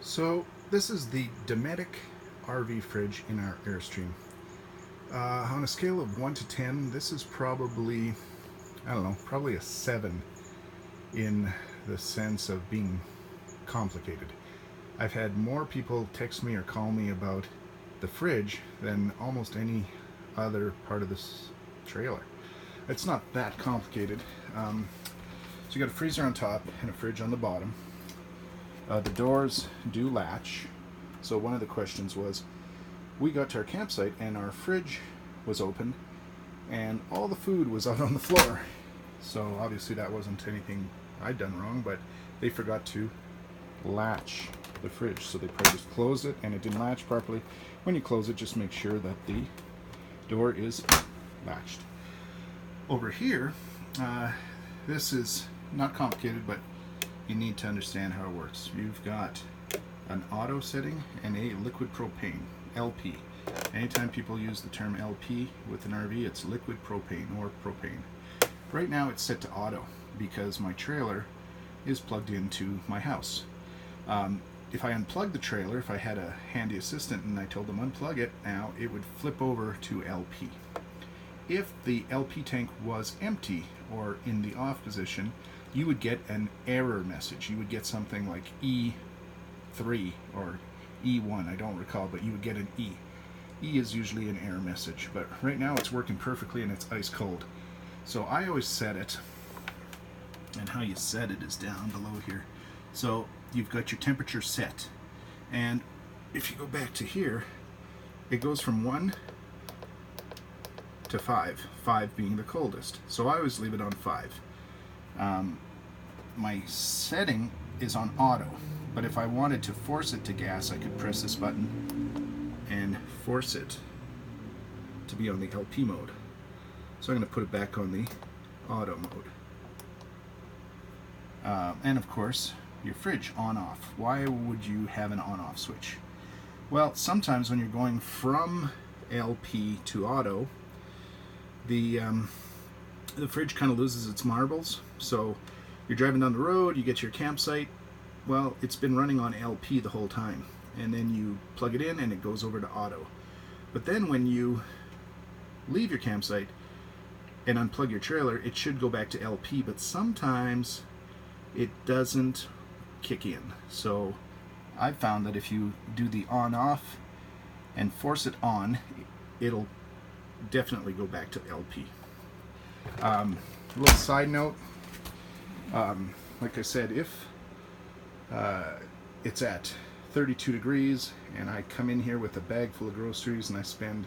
So this is the Dometic RV fridge in our Airstream. On a scale of 1 to 10, this is probably, I don't know, probably a 7 in the sense of being complicated. I've had more people text me or call me about the fridge than almost any other part of this trailer. It's not that complicated. So you got a freezer on top and a fridge on the bottom. The doors do latch. So one of the questions was, we got to our campsite and our fridge was open and all the food was out on the floor. So obviously that wasn't anything I'd done wrong, but they forgot to latch the fridge. So they probably just closed it and it didn't latch properly. When you close it, just make sure that the door is latched. Over here, this is not complicated, but you need to understand how it works. You've got an auto setting and a liquid propane, LP. Anytime people use the term LP with an RV, it's liquid propane or propane. Right now it's set to auto because my trailer is plugged into my house. If I unplug the trailer, if I had a handy assistant and I told them unplug it now, it would flip over to LP. If the LP tank was empty or in the off position, you would get an error message. You would get something like E3 or E1, I don't recall, but you would get an E. E is usually an error message, but right now it's working perfectly and it's ice cold. So I always set it, and how you set it is down below here. So you've got your temperature set, and if you go back to here, it goes from 1 to 5, 5 being the coldest. So I always leave it on 5. My setting is on auto, but if I wanted to force it to gas, I could press this button and force it to be on the LP mode. So I'm going to put it back on the auto mode. And of course, your fridge on-off. Why would you have an on-off switch? Well, sometimes when you're going from LP to auto, the fridge kind of loses its marbles. So you're driving down the road, you get to your campsite, well, it's been running on LP the whole time, and then you plug it in and it goes over to auto. But then when you leave your campsite and unplug your trailer, it should go back to LP, but sometimes it doesn't kick in. So I've found that if you do the on-off and force it on, it'll definitely go back to LP. A little side note, like I said, if it's at 32 degrees and I come in here with a bag full of groceries and I spend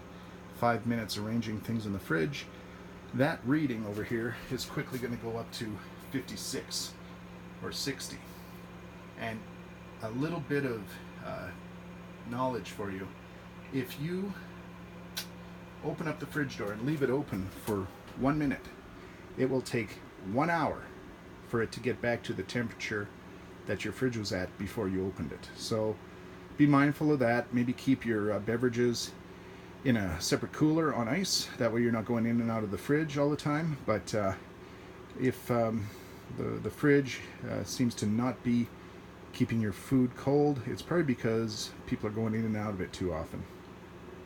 5 minutes arranging things in the fridge, that reading over here is quickly going to go up to 56 or 60. And a little bit of knowledge for you: if you open up the fridge door and leave it open for 1 minute, it will take 1 hour for it to get back to the temperature that your fridge was at before you opened it. So be mindful of that. Maybe keep your beverages in a separate cooler on ice. That way you're not going in and out of the fridge all the time. But if the fridge seems to not be keeping your food cold, it's probably because people are going in and out of it too often.